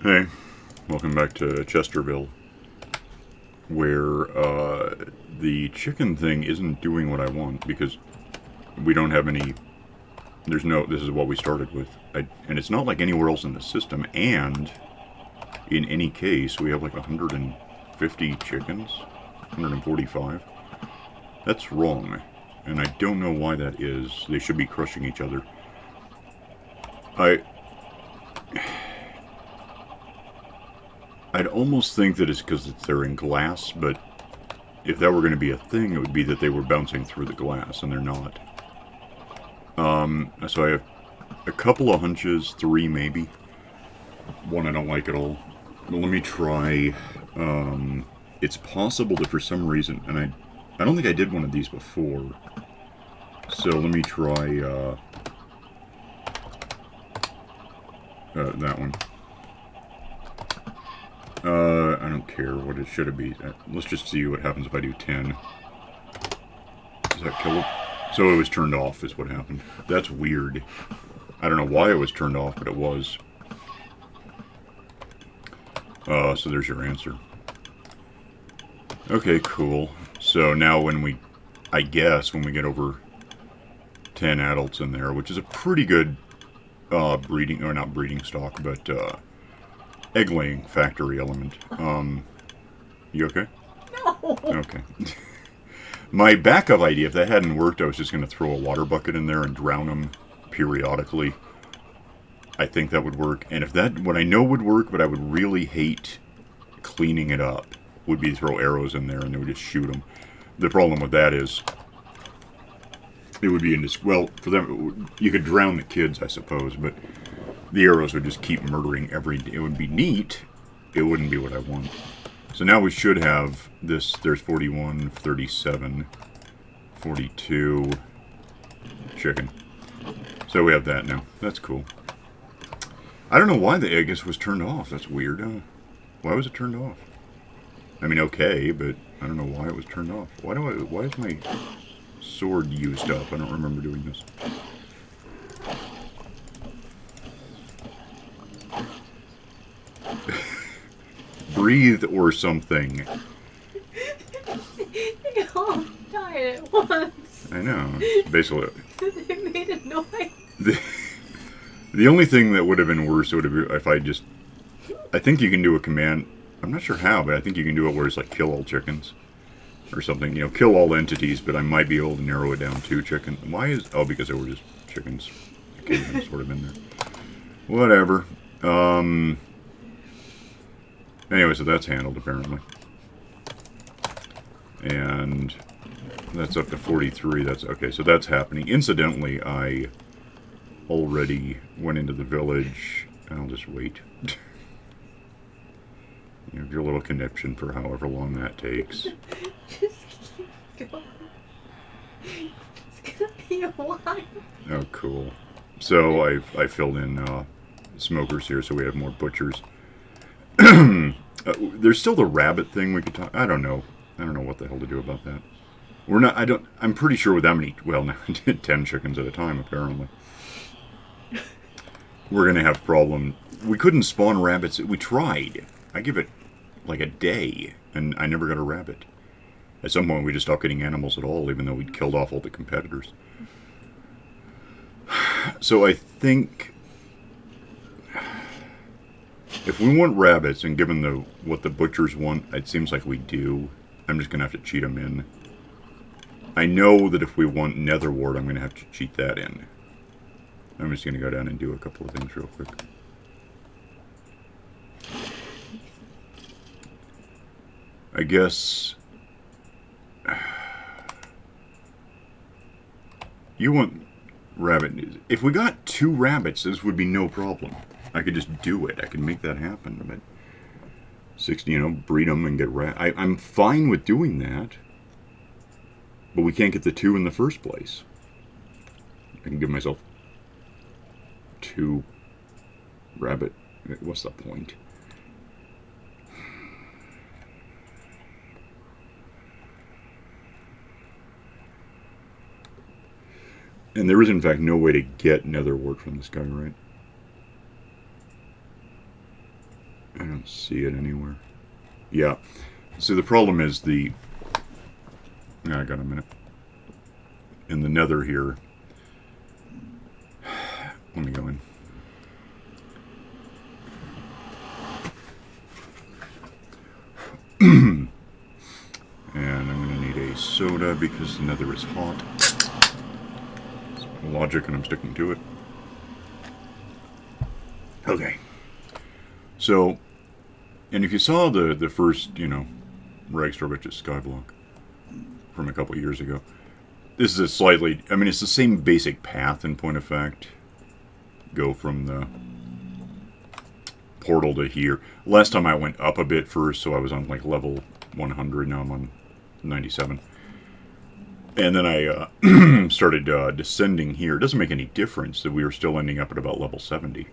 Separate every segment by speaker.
Speaker 1: Hey, welcome back to Chesterville, where the chicken thing isn't doing what I want because we don't have any. There's no. This is what we started with, and it's not like anywhere else in the system. And in any case, we have like 150 chickens, 145. That's wrong, and I don't know why that is. They should be crushing each other. I I'd almost think that it's because they're in glass, but if that were going to be a thing, it would be that they were bouncing through the glass, and they're not. So I have a couple of hunches, three maybe. One I don't like at all. But let me try. It's possible that for some reason, and I don't think I did one of these before. So let me try that one. I don't care what it should be. Let's just see what happens if I do 10. Does that kill it? So it was turned off is what happened. That's weird. I don't know why it was turned off, but it was. So there's your answer. Okay, cool. So now I guess when we get over 10 adults in there, which is a pretty good breeding, or not breeding stock, but egg-laying factory element. You okay?
Speaker 2: No.
Speaker 1: Okay. My backup idea, if that hadn't worked, I was just going to throw a water bucket in there and drown them periodically. I think that would work. And if that, what I know would work, but I would really hate cleaning it up, would be to throw arrows in there and they would just shoot them. The problem with that is, it would be well, for them, you could drown the kids, I suppose, but the arrows would just keep murdering every day. It would be neat. It wouldn't be what I want. So now we should have this. There's 41, 37, 42 chicken. So we have that now. That's cool. I don't know why the egg was turned off. That's weird. Why was it turned off? I mean, okay, but I don't know why it was turned off. Why is my sword used up? I don't remember doing this. Breathe or something.
Speaker 2: They all died at once.
Speaker 1: I know. Basically,
Speaker 2: They made a noise.
Speaker 1: the only thing that would have been worse would have been if I just. I think you can do a command. I'm not sure how, but I think you can do it where it's like kill all chickens or something. You know, kill all entities, but I might be able to narrow it down to chicken. Why is. Oh, because there were just chickens. Occasionally sort of in there. Whatever. Anyway, so that's handled apparently. And that's up to 43. That's okay, so that's happening. Incidentally, I already went into the village. I'll just wait. You have your little conniption for however long that takes.
Speaker 2: Just keep going. It's gonna be a while.
Speaker 1: Oh, cool. So I filled in smokers here, so we have more butchers. There's still the rabbit thing we could talk. I don't know what the hell to do about that. We're not. I'm pretty sure with that many. Well, now 10 chickens at a time apparently. We're gonna have problem. We couldn't spawn rabbits. We tried. I give it like a day, and I never got a rabbit. At some point, we just stopped getting animals at all, even though we'd killed off all the competitors. So I think if we want rabbits, and given what the butchers want, it seems like we do. I'm just gonna have to cheat them in. I know that if we want netherwart, I'm gonna have to cheat that in. I'm just gonna go down and do a couple of things real quick. I guess you want rabbit. If we got 2 rabbits, this would be no problem. I could just do it. I could make that happen. But 60, breed them and get I'm fine with doing that. But we can't get the 2 in the first place. I can give myself 2 rabbit. What's the point? And there is, in fact, no way to get netherwart from this guy, right? don't see it anywhere. Yeah. See, the problem is the... I got a minute. In the nether here... Let me go in. And I'm going to need a soda because the nether is hot. It's logic, and I'm sticking to it. Okay. So, and if you saw the first, Ragstarbitch's Skyblock from a couple years ago, this is a slightly, I mean, it's the same basic path in point of fact. Go from the portal to here. Last time I went up a bit first, so I was on like level 100, now I'm on 97. And then I started descending here. It doesn't make any difference that we were still ending up at about level 70.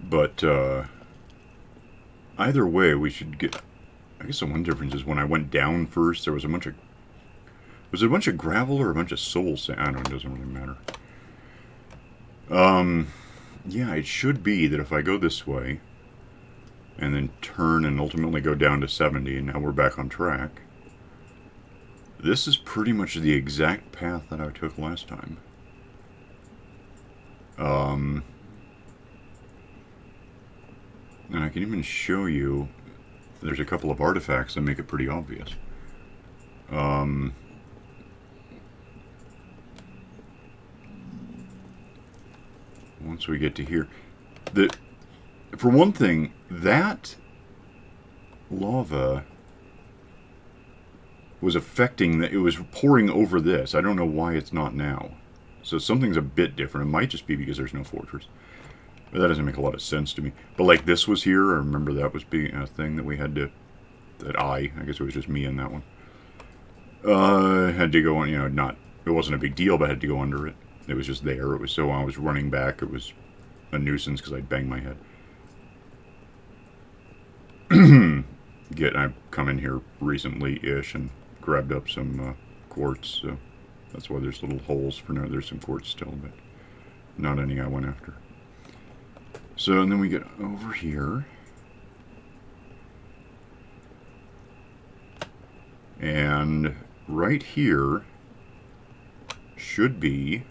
Speaker 1: But either way, we should get... I guess the one difference is when I went down first, there was a bunch of... Was it a bunch of gravel or a bunch of soul sand? I don't know, it doesn't really matter. Yeah, it should be that if I go this way, and then turn and ultimately go down to 70, and now we're back on track, this is pretty much the exact path that I took last time. And I can even show you, there's a couple of artifacts that make it pretty obvious. Once we get to here, for one thing, that lava was affecting, it was pouring over this. I don't know why it's not now. So something's a bit different. It might just be because there's no fortress. But that doesn't make a lot of sense to me. But like this was here, I remember that was being a thing that we had to, I guess it was just me in that one. Had to go on, it wasn't a big deal, but I had to go under it. It was just there. It was so I was running back, it was a nuisance because I'd bang my head. I've come in here recently-ish and grabbed up some quartz, so that's why there's little holes for now. There's some quartz still, but not any I went after. So, and then we get over here. And right here should be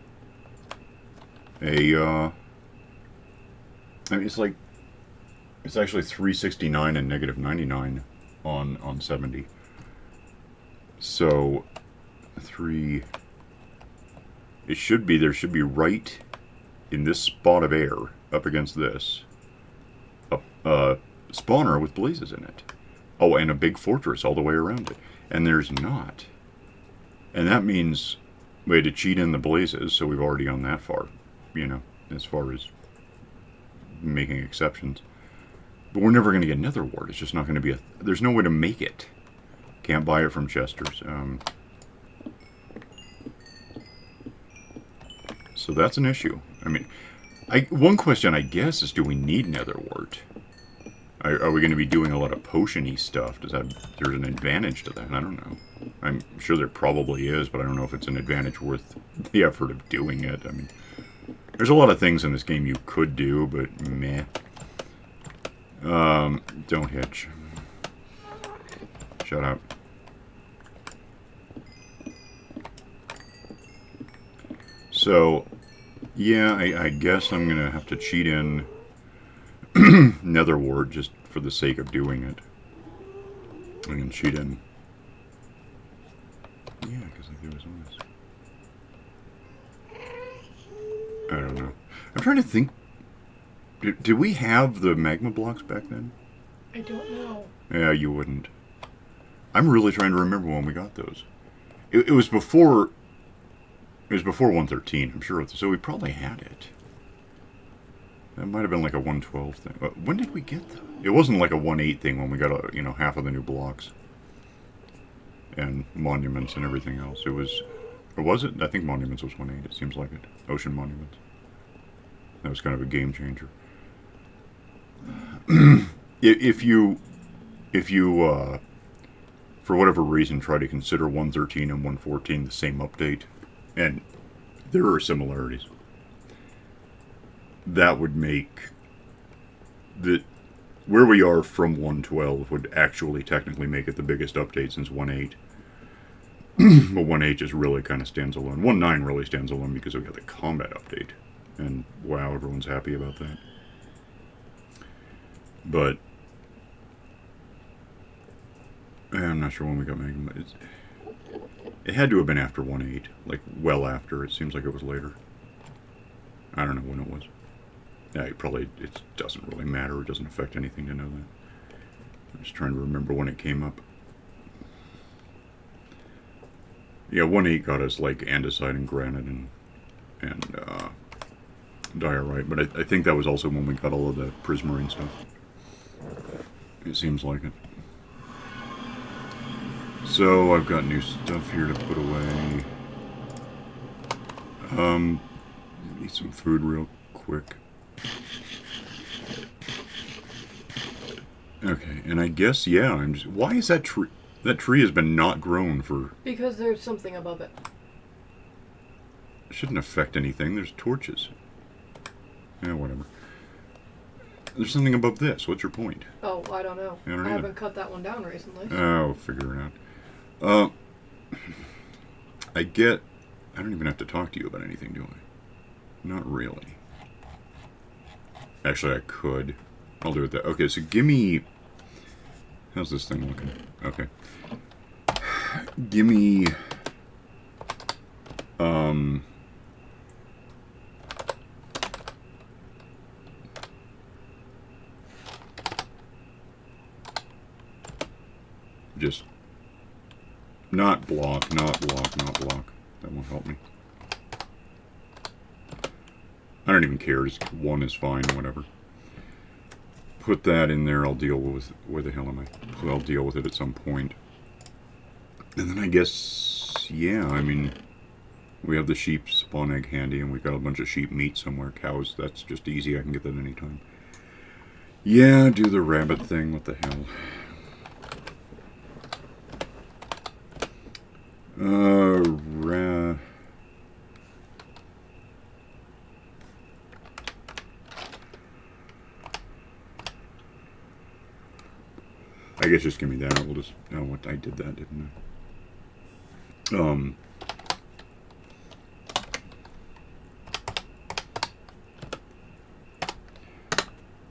Speaker 1: a, I mean, it's actually 369 and negative 99 on 70. So, there should be right in this spot of air, up against this, a spawner with blazes in it. Oh, and a big fortress all the way around it. And there's not. And that means we had to cheat in the blazes, so we've already gone that far, as far as making exceptions. But we're never going to get netherwart. It's just not going to be there's no way to make it. Can't buy it from Chester's. So that's an issue. I mean, one question, I guess, is do we need netherwart? Are we going to be doing a lot of potion-y stuff? There's an advantage to that? I don't know. I'm sure there probably is, but I don't know if it's an advantage worth the effort of doing it. I mean, there's a lot of things in this game you could do, but meh. Don't hitch. Shut up. So, yeah, I guess I'm going to have to cheat in netherwart just for the sake of doing it. I can cheat in. Yeah, because I think it was on this. I don't know. I'm trying to think. Did we have the magma blocks back then?
Speaker 2: I don't know.
Speaker 1: Yeah, you wouldn't. I'm really trying to remember when we got those. It was before. It was before 113, I'm sure. So we probably had it. That might have been like a 112 thing. When did we get them? It wasn't like a 1.8 thing when we got half of the new blocks and monuments and everything else. It was, or was it? I think monuments was 1.8. It seems like it. Ocean monuments. That was kind of a game changer. If you, for whatever reason, try to consider 113 and 114 the same update, and there are similarities. that would make the where we are from 1.12 would actually technically make it the biggest update since 1.8. But 1.8 just really kind of stands alone. 1.9 really stands alone because we got the combat update. And wow, everyone's happy about that. But I'm not sure when we got Magnum. It had to have been after 1.8. Like, well after. It seems like it was later. I don't know when it was. Yeah, it doesn't really matter. It doesn't affect anything to know that. I'm just trying to remember when it came up. Yeah, 1.8 got us like andesite and granite and diorite, but I think that was also when we got all of the prismarine stuff. It seems like it. So I've got new stuff here to put away. Eat some food real quick. Okay, and I guess, yeah, why is that tree? That tree has been not grown for...
Speaker 2: Because there's something above it.
Speaker 1: It shouldn't affect anything. There's torches. Yeah, whatever. There's something above this. What's your point?
Speaker 2: Oh, I don't know.
Speaker 1: I
Speaker 2: haven't cut that one down recently.
Speaker 1: Oh, figure it out. I don't even have to talk to you about anything, do I? Not really. Actually, I could. I'll do it that. Okay, so give me... How's this thing looking? Okay. Give me... Just... Not block, not block, not block. That won't help me. I don't even care. Just one is fine, whatever. Put that in there. I'll deal with... Where the hell am I? I'll deal with it at some point. And then I guess... Yeah, I mean... We have the sheep spawn egg handy, and we've got a bunch of sheep meat somewhere. Cows, that's just easy. I can get that anytime. Yeah, do the rabbit thing. What the hell? I guess just give me that. We'll just... Oh, what? I did that, didn't I?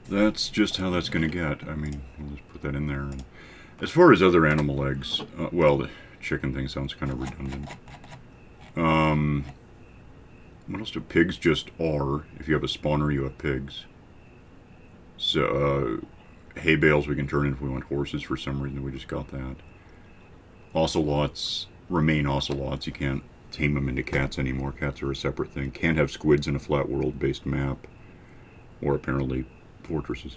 Speaker 1: That's just how that's going to get. I mean, we'll just put that in there. And as far as other animal eggs, well, the chicken thing sounds kind of redundant. What else do pigs just are? If you have a spawner, you have pigs. So, hay bales we can turn in if we want horses for some reason. We just got that. Ocelots remain ocelots. You can't tame them into cats anymore. Cats are a separate thing. Can't have squids in a flat world-based map. Or apparently fortresses.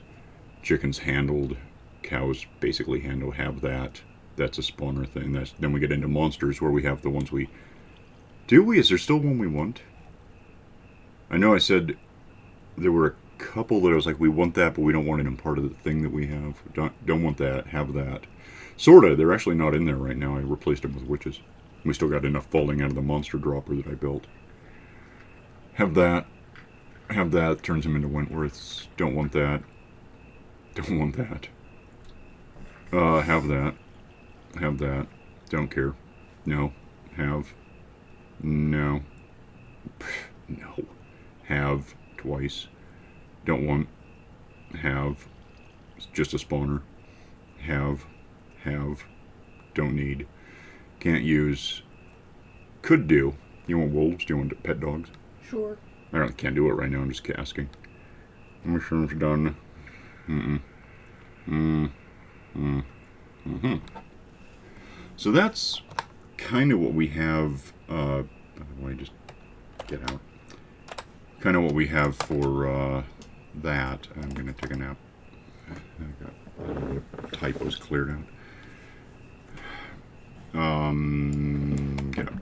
Speaker 1: Chickens handled. Cows basically have that. That's a spawner thing. Then we get into monsters where we have the ones we... Do we? Is there still one we want? I know I said there were a couple that I was like, we want that, but we don't want it in part of the thing that we have. Don't want that, have that. Sorta, they're actually not in there right now. I replaced them with witches. We still got enough falling out of the monster dropper that I built. Have that. Have that, turns them into Wentworths. Don't want that. Don't want that. Have that. Have that. Don't care. No. Have. No. No. Have. Twice. Don't want. Have. It's just a spawner. Have. Have. Don't need. Can't use. Could do. You want wolves? Do you want pet dogs?
Speaker 2: Sure.
Speaker 1: I can't do it right now. I'm just asking. Mushrooms done. So that's kind of what we have. By the way, just get out. Kind of what we have for that. I'm gonna take a nap. I got all the typos cleared out. Get up.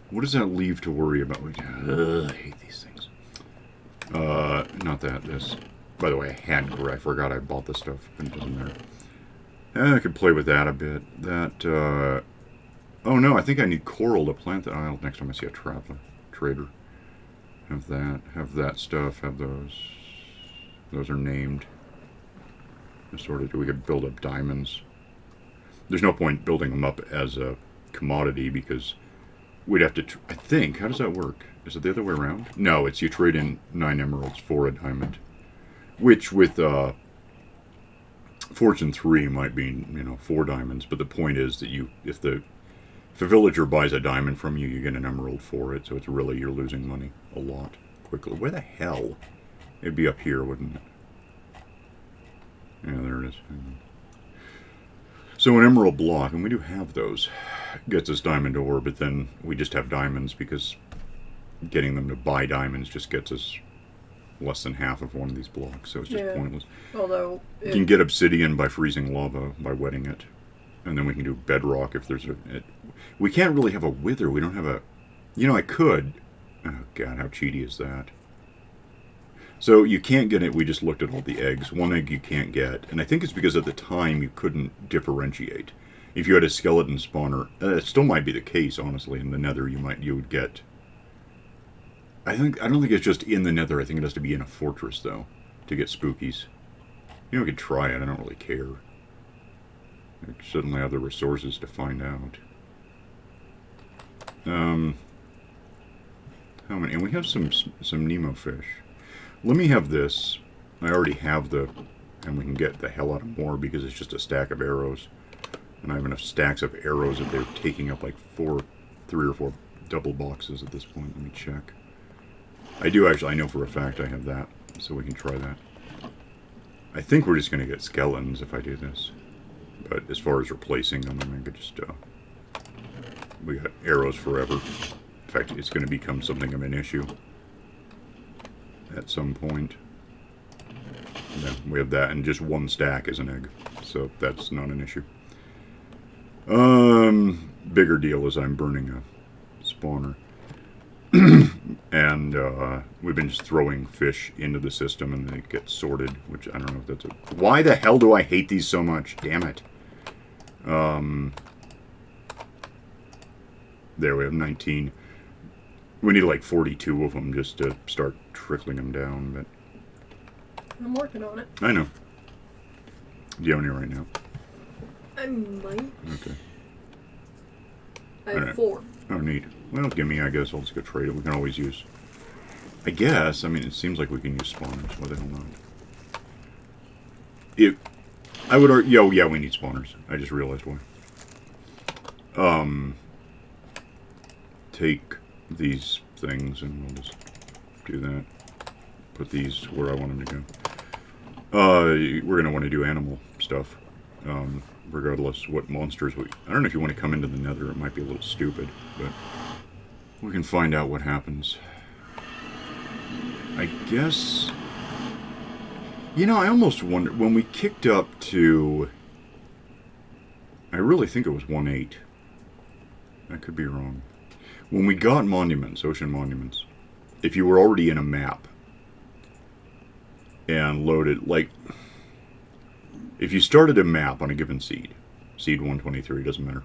Speaker 1: What does that leave to worry about? I hate these things. Not that. This. By the way, I forgot I bought this stuff. It doesn't matter. I could play with that a bit. That, oh no, I think I need coral to plant that. Oh, next time I see a trader. Have that. Have that stuff. Have those. Those are named. Sort of. We could build up diamonds. There's no point building them up as a commodity because we'd have to. I think. How does that work? Is it the other way around? No, it's you trade in 9 emeralds for a diamond, which with Fortune 3 might be 4 diamonds. But the point is that if a villager buys a diamond from you, you get an emerald for it. So it's really you're losing money a lot quickly. Where the hell? It'd be up here, wouldn't it? Yeah, there it is. So an emerald block, and we do have those, gets us diamond ore, but then we just have diamonds because getting them to buy diamonds just gets us less than half of one of these blocks, so it's just pointless.
Speaker 2: Although
Speaker 1: you can get obsidian by freezing lava, by wetting it, and then we can do bedrock if there's we can't really have a wither. We don't have a... I could. Oh, God, how cheaty is that? So you can't get it. We just looked at all the eggs. One egg you can't get, and I think it's because at the time you couldn't differentiate. If you had a skeleton spawner, it still might be the case, honestly. In the nether, you would get... I don't think it's just in the nether. I think it has to be in a fortress, though, to get spookies. We could try it. I don't really care. I certainly have the resources to find out. How many? And we have some Nemo fish. Let me have this. I already have and we can get the hell out of more because it's just a stack of arrows. And I have enough stacks of arrows that they're taking up like 3 or 4 double boxes at this point. Let me check. I do actually, I know for a fact I have that, so we can try that. I think we're just going to get skeletons if I do this. But as far as replacing them, I could just, we got arrows forever. In fact, it's going to become something of an issue at some point. Yeah, we have that, and just 1 stack is an egg, so that's not an issue. Bigger deal is I'm burning a spawner. And we've been just throwing fish into the system and they get sorted, which I don't know if that's a... Why the hell do I hate these so much? Damn it. There, we have 19. We need like 42 of them just to start trickling them down, but...
Speaker 2: I'm working on it.
Speaker 1: I know. Do you have any right now?
Speaker 2: I might.
Speaker 1: Okay.
Speaker 2: I have 4.
Speaker 1: Oh, neat. Well, gimme, I guess. I'll just go trade it. We can always use... I guess. I mean, it seems like we can use spawners. Why the hell not? I would argue... Yeah, we need spawners. I just realized why. Take these things and we'll just do that. Put these where I want them to go. We're going to want to do animal stuff. Regardless what monsters we... I don't know if you want to come into the nether. It might be a little stupid, but we can find out what happens. I guess... I almost wonder... When we kicked up to... I really think it was 1.8. I could be wrong. When we got monuments, ocean monuments, if you were already in a map and loaded, like... If you started a map on a given seed 123, doesn't matter,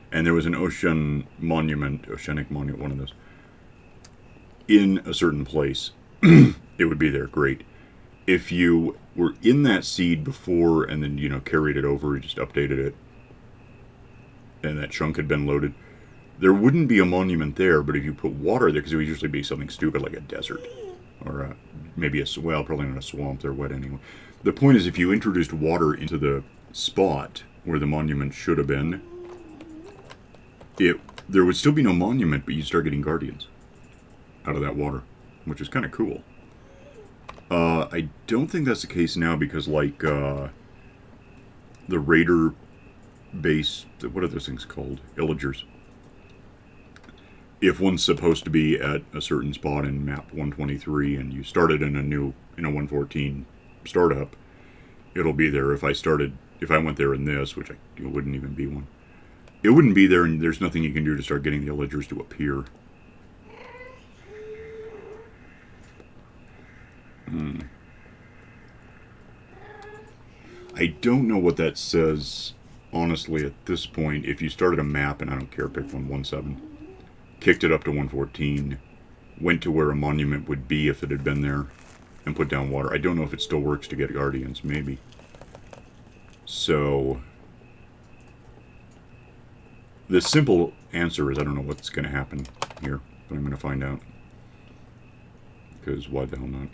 Speaker 1: and there was an oceanic monument, one of those, in a certain place, it would be there, great. If you were in that seed before and then, carried it over, you just updated it, and that chunk had been loaded, there wouldn't be a monument there, but if you put water there, because it would usually be something stupid like a desert, or maybe probably not a swamp, they're wet anyway. The point is, if you introduced water into the spot where the monument should have been, there would still be no monument, but you'd start getting guardians out of that water, which is kind of cool. I don't think that's the case now because, like, the raider base, what are those things called? Illagers. If one's supposed to be at a certain spot in map 123 and you started in a 114 startup, it'll be there. If I went there in this, which it wouldn't even be one, it wouldn't be there, and there's nothing you can do to start getting the illagers to appear. I don't know what that says, honestly, at this point. If you started a map, and I don't care, pick 117, kicked it up to 114, went to where a monument would be if it had been there and put down water. I don't know if it still works to get guardians. Maybe. So the simple answer is I don't know what's going to happen here, but I'm going to find out. Because why the hell not?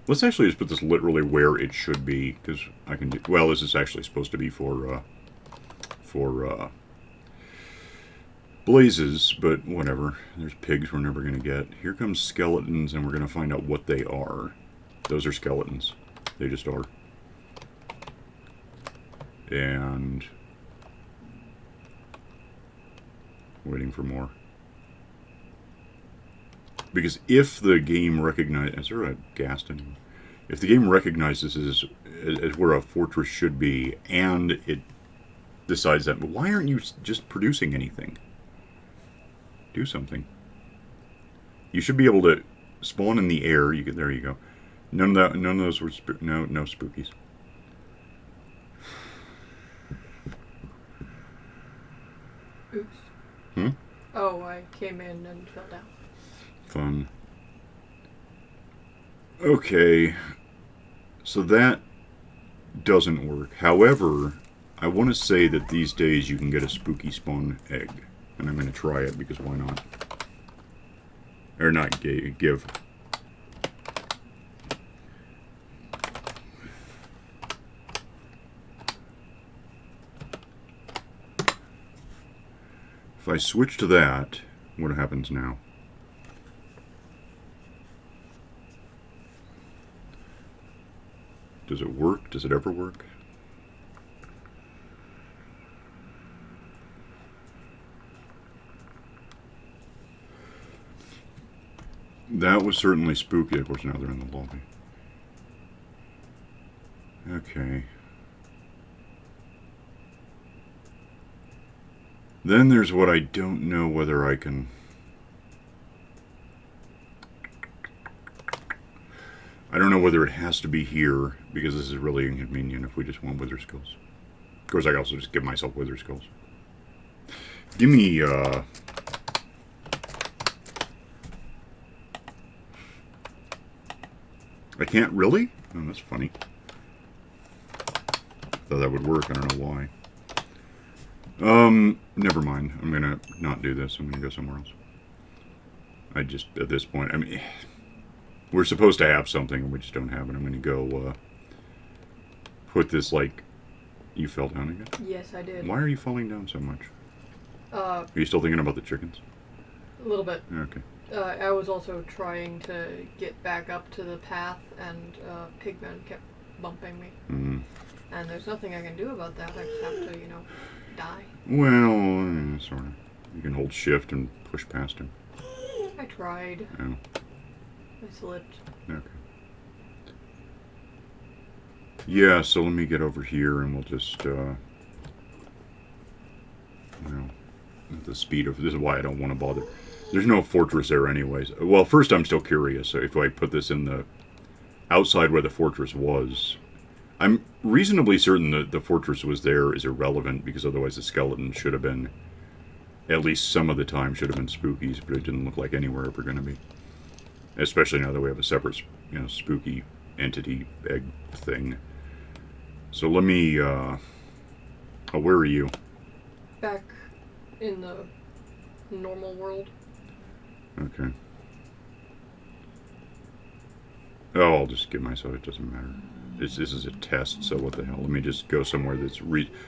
Speaker 1: Let's actually just put this literally where it should be, because I can do... Well, this is actually supposed to be for blazes, but whatever. There's pigs we're never going to get. Here comes skeletons, and we're going to find out what they are. Those are skeletons. They just are. And... waiting for more. Because if the game recognizes... Is there a ghast anymore? If the game recognizes as where a fortress should be, and it decides that, why aren't you just producing anything? Do something. You should be able to spawn in the air. You get there. You go. None of those were no spookies.
Speaker 2: Oops.
Speaker 1: Hmm?
Speaker 2: Oh, I came in and fell down.
Speaker 1: Fun. Okay. So that doesn't work. However, I want to say that these days you can get a spooky spawn egg. And I'm going to try it because why not? Or not give. If I switch to that, what happens now? Does it work? Does it ever work? That was certainly spooky. Of course, now they're in the lobby. Okay. Then there's what I don't know whether I can... I don't know whether it has to be here, because this is really inconvenient if we just want witherskulls. Of course, I can also just give myself witherskulls. Give me, I can't really? Oh, that's funny. Thought that would work, I don't know why. Never mind. I'm gonna not do this. I'm gonna go somewhere else. I just, at this point, I mean... We're supposed to have something, and we just don't have it. I'm going to go, put this, like... You fell down again?
Speaker 2: Yes, I did.
Speaker 1: Why are you falling down so much?
Speaker 2: Are
Speaker 1: you still thinking about the chickens?
Speaker 2: A little bit.
Speaker 1: Okay.
Speaker 2: I was also trying to get back up to the path, and pigmen kept bumping me.
Speaker 1: Mm.
Speaker 2: And there's nothing I can do about that. I just have to, die.
Speaker 1: Well, sort of. You can hold shift and push past him.
Speaker 2: I tried.
Speaker 1: Oh.
Speaker 2: I slipped.
Speaker 1: Okay. Yeah, so let me get over here and we'll just, at the speed of... This is why I don't want to bother. There's no fortress there anyways. Well, first I'm still curious. If I put this in the... outside where the fortress was... I'm reasonably certain that the fortress was there is irrelevant, because otherwise the skeleton should have been... At least some of the time should have been spookies, but it didn't look like anywhere ever going to be. Especially now that we have a separate, spooky entity egg thing. So let me, oh, where are you?
Speaker 2: Back in the normal world.
Speaker 1: Okay. Oh, I'll just give myself, it doesn't matter. This is a test, so what the hell. Let me just go somewhere that's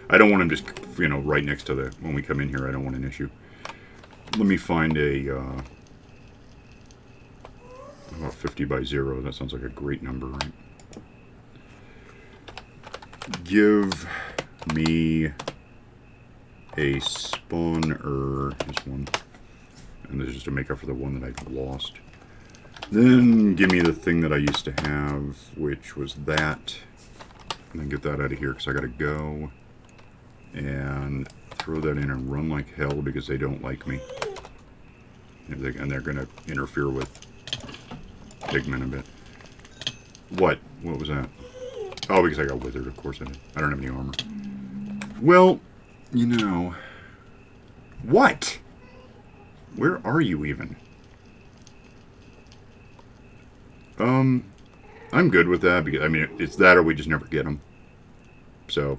Speaker 1: I don't want him just, right next to the... When we come in here, I don't want an issue. Let me find a, 50 by 0. That sounds like a great number, right? Give me a spawner. This one. And this is just to make up for the one that I lost. Then give me the thing that I used to have, which was that. And then get that out of here because I gotta go. And throw that in and run like hell because they don't like me. And they're gonna interfere with pigmen a bit. What? What was that? Oh, because I got withered, of course I did. I don't have any armor. Well, What? Where are you even? I'm good with that because I mean it's that or we just never get them. So,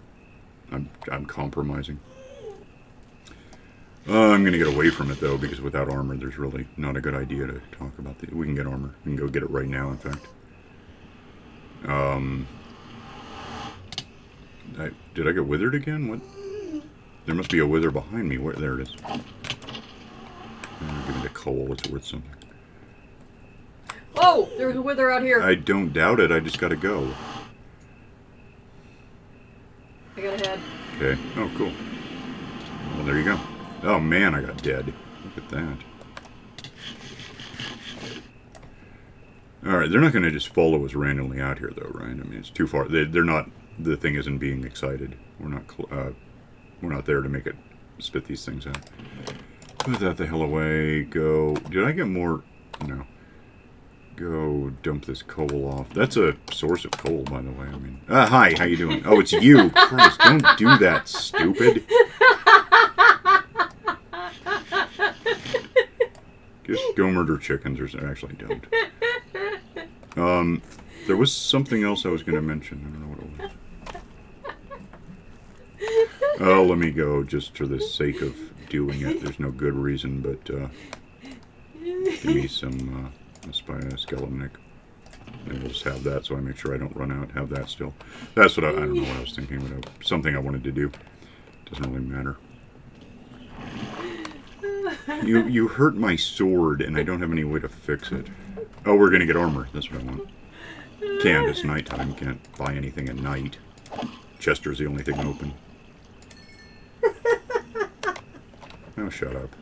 Speaker 1: I'm compromising. I'm gonna get away from it though because without armor, there's really not a good idea to talk about the. We can get armor. We can go get it right now. In fact. Did I get withered again? What? There must be a wither behind me. Where? There it is. Give me the coal. It's worth something.
Speaker 2: Oh, there's a wither out here.
Speaker 1: I don't doubt it. I just gotta go.
Speaker 2: I got a head.
Speaker 1: Okay. Oh, cool. Well, there you go. Oh man, I got dead. Look at that. All right, they're not going to just follow us randomly out here, though, right? I mean, it's too far. They're not. The thing isn't being excited. We're not there to make it spit these things out. Put that the hell away. Go. Did I get more? No. Go dump this coal off. That's a source of coal, by the way. I mean, hi. How you doing? Oh, it's you. Christ, don't do that, stupid. Just go murder chickens, or actually don't. There was something else I was going to mention. I don't know what it was. Oh, let me go just for the sake of doing it. There's no good reason, but give me some skeleton egg. And we'll just have that so I make sure I don't run out. Have that still. That's what I don't know what I was thinking, but something I wanted to do. Doesn't really matter. You hurt my sword, and I don't have any way to fix it. Oh, we're gonna get armor. That's what I want. Can't. It's nighttime. Can't buy anything at night. Chester's the only thing open. Oh, shut up.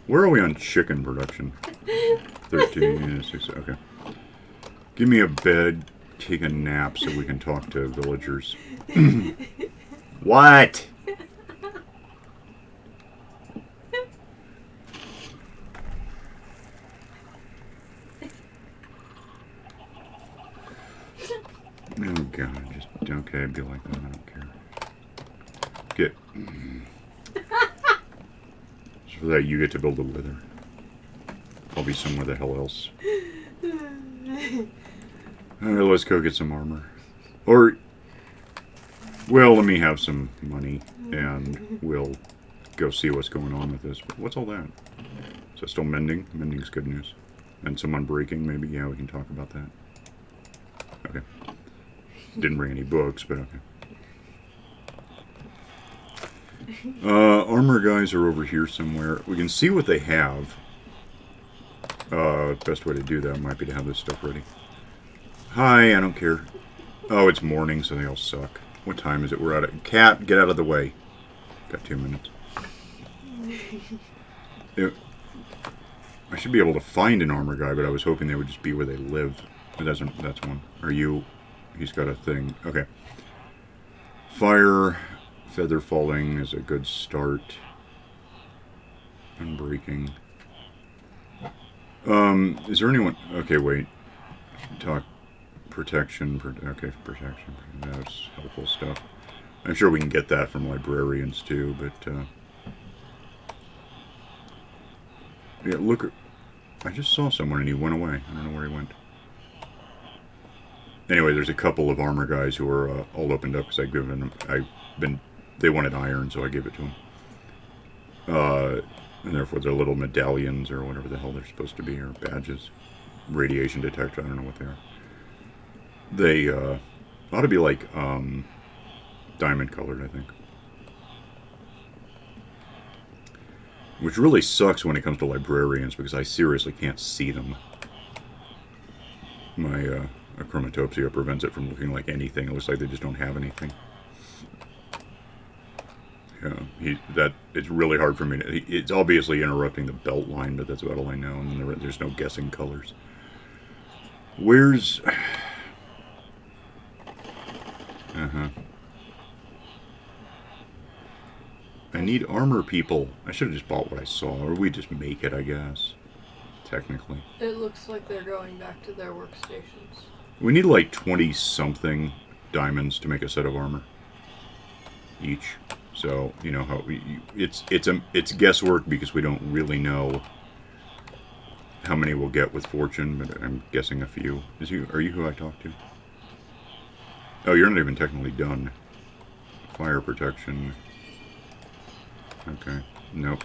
Speaker 1: Where are we on chicken production? 13, 6, okay. Give me a bed, take a nap so we can talk to villagers. What? Oh god, just okay, be like that, I don't care. Get. Just for that, you get to build a wither. I'll be somewhere the hell else. Alright, let's go get some armor. Or, well, let me have some money, and we'll go see what's going on with this. But what's all that? Is that still mending? Mending's good news. And some unbreaking, maybe? Yeah, we can talk about that. Okay. Didn't bring any books, but okay. Armor guys are over here somewhere. We can see what they have. Best way to do that might be to have this stuff ready. Hi, I don't care. Oh, it's morning, so they all suck. What time is it? We're out of... Cat, get out of the way. Got 2 minutes. I should be able to find an armor guy, but I was hoping they would just be where they live. But that's one. Are you... He's got a thing. Okay. Fire, feather falling is a good start. Unbreaking. Is there anyone... Okay, wait. Talk... Protection. Okay, protection. That's helpful stuff. I'm sure we can get that from librarians too, but... Yeah, look... I just saw someone and he went away. I don't know where he went. Anyway, there's a couple of armor guys who are all opened up because they wanted iron, so I gave it to them. And therefore they're little medallions or whatever the hell they're supposed to be, or badges. Radiation detector, I don't know what they are. They ought to be like diamond colored, I think. Which really sucks when it comes to librarians because I seriously can't see them. My chromatopsia prevents it from looking like anything. It looks like they just don't have anything. Yeah, it's really hard for me to... It's obviously interrupting the belt line, but that's about all I know. And there's no guessing colors. Where's... I need armor people. I should have just bought what I saw, or we just make it, I guess. Technically.
Speaker 2: It looks like they're going back to their workstations.
Speaker 1: We need like 20-something diamonds to make a set of armor. Each. So you know how it's guesswork because we don't really know how many we'll get with fortune, but I'm guessing a few. Are you who I talked to? Oh, you're not even technically done. Fire protection. Okay. Nope.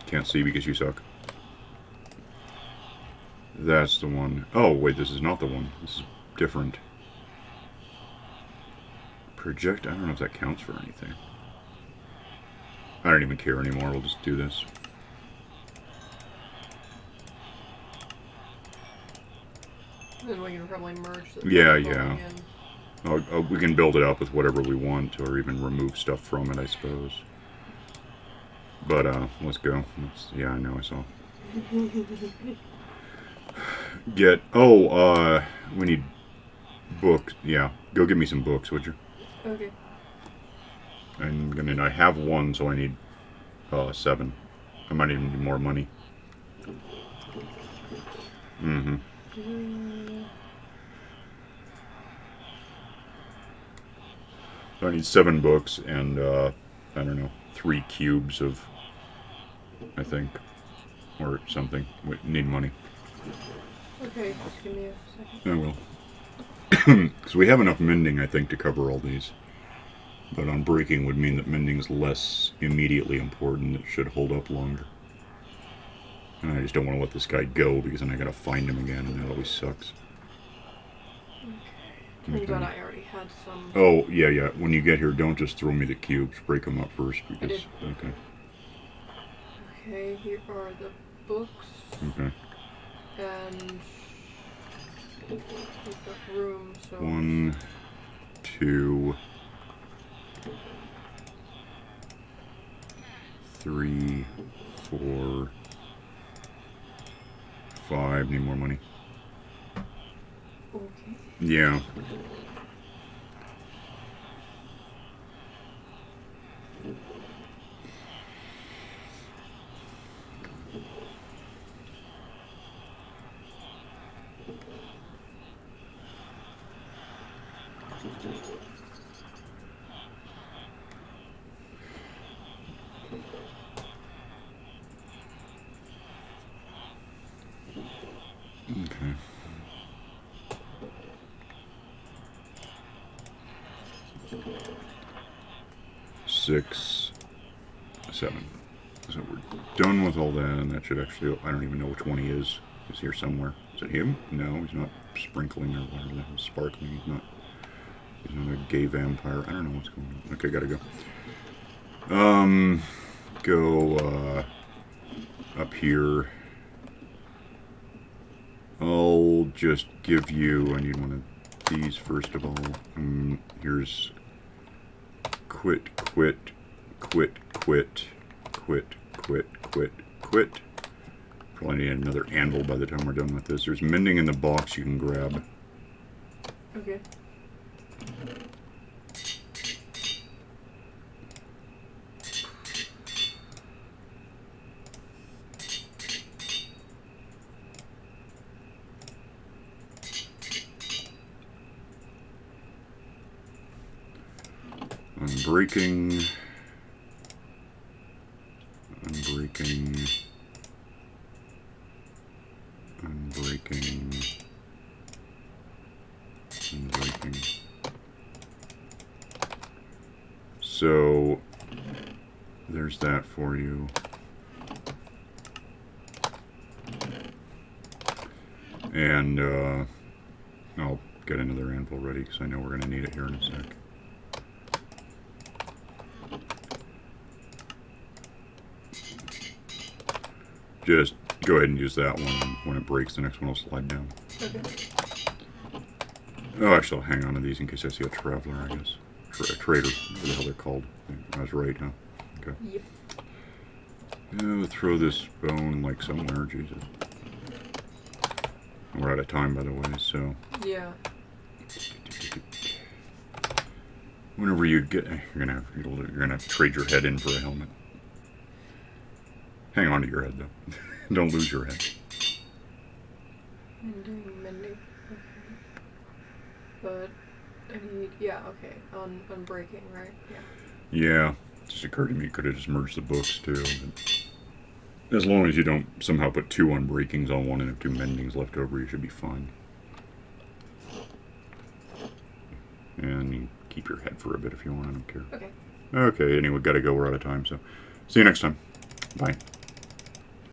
Speaker 1: Can't see because you suck. That's the one. Oh, wait, this is not the one. This is different. Project, I don't know if that counts for anything. I don't even care anymore. We'll just do this.
Speaker 2: Then we can probably merge the
Speaker 1: Yeah,
Speaker 2: going
Speaker 1: yeah.
Speaker 2: in.
Speaker 1: We can build it up with whatever we want, or even remove stuff from it, I suppose. But, let's go. Yeah, I know, I saw. We need books. Yeah, go get me some books, would you?
Speaker 2: Okay.
Speaker 1: I have one, so I need 7. I might even need more money. Mm-hmm. So I need 7 books and, I don't know, 3 cubes of, I think, or something. We need money.
Speaker 2: Okay, just give me a second.
Speaker 1: I will. Because we have enough mending, I think, to cover all these. But unbreaking would mean that mending's less immediately important. It should hold up longer. And I just don't want to let this guy go because then I gotta find him again, and that always sucks.
Speaker 2: Turns out I already had some.
Speaker 1: Oh, yeah. When you get here, don't just throw me the cubes. Break them up first. Because,
Speaker 2: I did.
Speaker 1: Okay.
Speaker 2: Okay, here are the books.
Speaker 1: Okay.
Speaker 2: And we've got room, so
Speaker 1: 1, 2, 3, 4, 5. Need more money.
Speaker 2: okay.
Speaker 1: Yeah. Okay. 6, 7. So we're done with all that, and that should actually... I don't even know which one he is. He's here somewhere. Is it him? No, he's not sprinkling or whatever. He's sparkling. He's not a gay vampire. I don't know what's going on. Okay, gotta go. Go, up here. I'll just give you... I need one of these first of all. Here's... Quit. Probably need another anvil by the time we're done with this. There's mending in the box you can grab.
Speaker 2: Okay.
Speaker 1: Unbreaking. So, there's that for you. And, I'll get another anvil ready because I know we're going to need it here in a sec. Just go ahead and use that one, and when it breaks, the next one will slide down.
Speaker 2: Okay.
Speaker 1: Oh, actually, I'll hang on to these in case I see a traveler, I guess. A trader, whatever the hell they're called. I was right, huh? Okay.
Speaker 2: Yep.
Speaker 1: We'll throw this bone, like, somewhere, Jesus. We're out of time, by the way, so...
Speaker 2: Yeah.
Speaker 1: Whenever you get... You're gonna have to trade your head in for a helmet. Hang on to your head, though. Don't lose your head.
Speaker 2: Mending. Okay. But I need... Yeah, okay. Unbreaking, right? Yeah.
Speaker 1: Yeah. just occurred to me, could have just merged the books too. But as long as you don't somehow put 2 unbreakings on one and have 2 mendings left over, you should be fine. And you can keep your head for a bit if you want, I don't care.
Speaker 2: Okay.
Speaker 1: Okay, anyway, gotta go, we're out of time, so see you next time. Bye.